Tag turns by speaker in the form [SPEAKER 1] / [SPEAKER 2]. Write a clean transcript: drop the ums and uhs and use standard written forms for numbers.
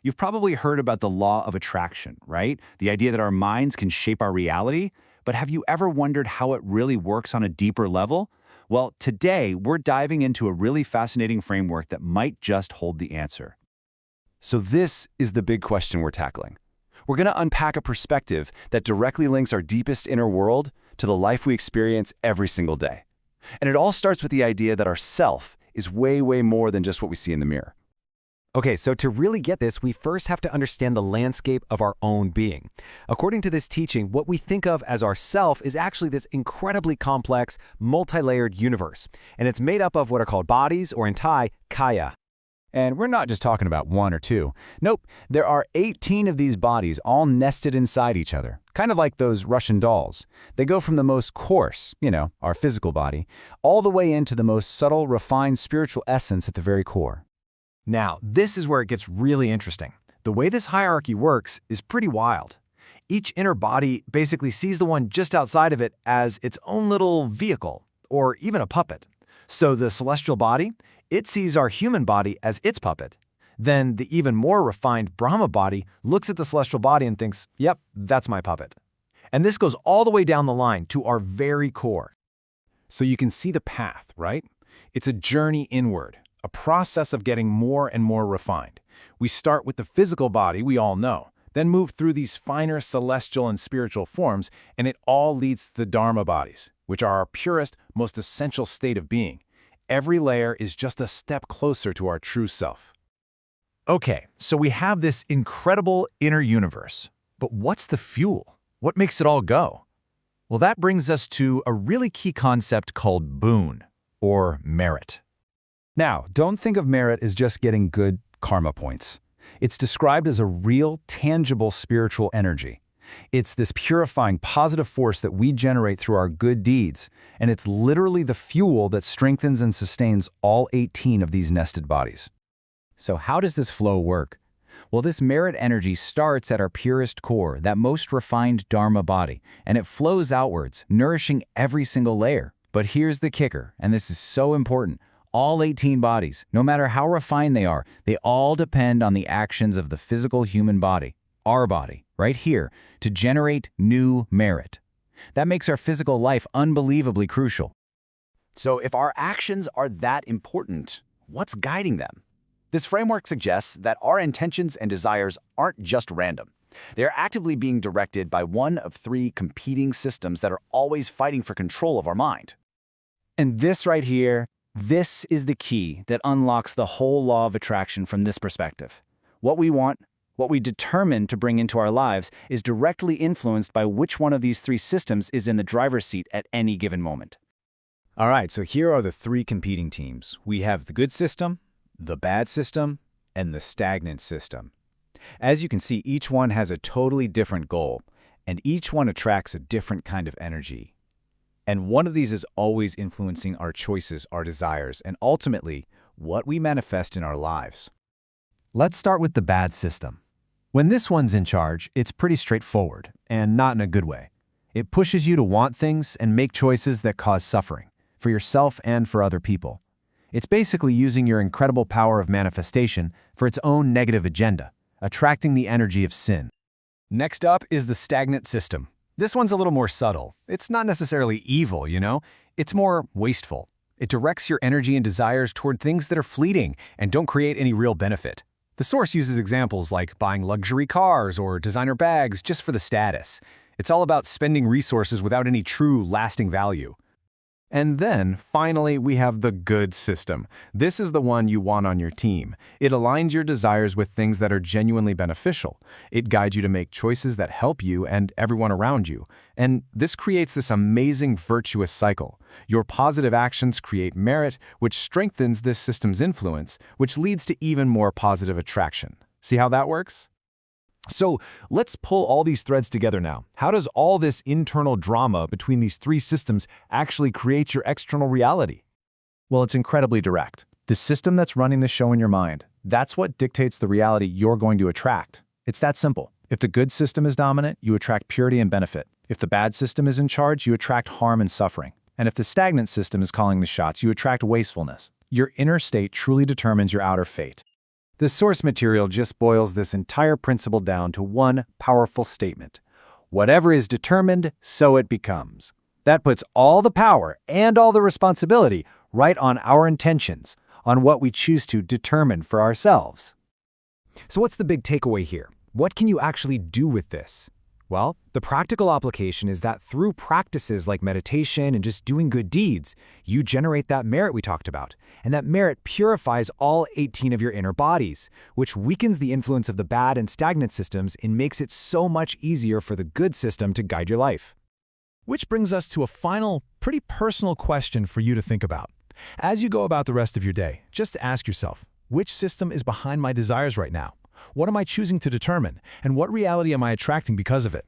[SPEAKER 1] You've probably heard about the law of attraction, right? The idea that our minds can shape our reality. But have you ever wondered how it really works on a deeper level? Well, today we're diving into a really fascinating framework that might just hold the answer.
[SPEAKER 2] So this is the big question we're tackling. We're going to unpack a perspective that directly links our deepest inner world to the life we experience every single day. And it all starts with the idea that our self is way, way more than just what we see in the mirror.
[SPEAKER 3] Okay, so to really get this, we first have to understand the landscape of our own being. According to this teaching, what we think of as our self is actually this incredibly complex, multi-layered universe. And it's made up of what are called bodies, or in Thai, kaya.
[SPEAKER 1] And we're not just talking about one or two. Nope, there are 18 of these bodies all nested inside each other, kind of like those Russian dolls. They go from the most coarse, our physical body, all the way into the most subtle, refined spiritual essence at the very core.
[SPEAKER 4] Now, this is where it gets really interesting. The way this hierarchy works is pretty wild. Each inner body basically sees the one just outside of it as its own little vehicle, or even a puppet. So the celestial body, it sees our human body as its puppet. Then the even more refined Brahma body looks at the celestial body and thinks, yep, that's my puppet. And this goes all the way down the line to our very core.
[SPEAKER 5] So you can see the path, right? It's a journey inward, a process of getting more and more refined. We start with the physical body we all know, then move through these finer celestial and spiritual forms, and it all leads to the Dharma bodies, which are our purest, most essential state of being. Every layer is just a step closer to our true self.
[SPEAKER 4] Okay, so we have this incredible inner universe. But what's the fuel? What makes it all go? Well, that brings us to a really key concept called boon, or merit.
[SPEAKER 1] Now, don't think of merit as just getting good karma points. It's described as a real, tangible spiritual energy. It's this purifying, positive force that we generate through our good deeds, and it's literally the fuel that strengthens and sustains all 18 of these nested bodies. So how does this flow work? Well, this merit energy starts at our purest core, that most refined Dharma body, and it flows outwards, nourishing every single layer. But here's the kicker, and this is so important. All 18 bodies, no matter how refined they all depend on the actions of the physical human body, our body, right here, to generate new merit. That makes our physical life unbelievably crucial. So if our actions are that important, what's guiding them? This framework suggests that our intentions and desires aren't just random. They're actively being directed by one of three competing systems that are always fighting for control of our mind. And this right here, this is the key that unlocks the whole law of attraction from this perspective. What we want, what we determine to bring into our lives, is directly influenced by which one of these three systems is in the driver's seat at any given moment.
[SPEAKER 6] All right, so here are the three competing teams. We have the good system, the bad system, and the stagnant system. As you can see, each one has a totally different goal, and each one attracts a different kind of energy. And one of these is always influencing our choices, our desires, and ultimately, what we manifest in our lives.
[SPEAKER 4] Let's start with the bad system. When this one's in charge, it's pretty straightforward, and not in a good way. It pushes you to want things and make choices that cause suffering, for yourself and for other people. It's basically using your incredible power of manifestation for its own negative agenda, attracting the energy of sin.
[SPEAKER 3] Next up is the stagnant system. This one's a little more subtle. It's not necessarily evil, It's more wasteful. It directs your energy and desires toward things that are fleeting and don't create any real benefit. The source uses examples like buying luxury cars or designer bags just for the status. It's all about spending resources without any true, lasting value. And then, finally, we have the good system. This is the one you want on your team. It aligns your desires with things that are genuinely beneficial. It guides you to make choices that help you and everyone around you. And this creates this amazing virtuous cycle. Your positive actions create merit, which strengthens this system's influence, which leads to even more positive attraction. See how that works?
[SPEAKER 4] So let's pull all these threads together now. How does all this internal drama between these three systems actually create your external reality? Well, it's incredibly direct. The system that's running the show in your mind, that's what dictates the reality you're going to attract. It's that simple. If the good system is dominant, you attract purity and benefit. If the bad system is in charge, you attract harm and suffering. And if the stagnant system is calling the shots, you attract wastefulness. Your inner state truly determines your outer fate.
[SPEAKER 3] The source material just boils this entire principle down to one powerful statement. Whatever is determined, so it becomes. That puts all the power and all the responsibility right on our intentions, on what we choose to determine for ourselves.
[SPEAKER 4] So what's the big takeaway here? What can you actually do with this? Well, the practical application is that through practices like meditation and just doing good deeds, you generate that merit we talked about. And that merit purifies all 18 of your inner bodies, which weakens the influence of the bad and stagnant systems and makes it so much easier for the good system to guide your life.
[SPEAKER 5] Which brings us to a final, pretty personal question for you to think about. As you go about the rest of your day, just ask yourself, which system is behind my desires right now? What am I choosing to determine? And what reality am I attracting because of it?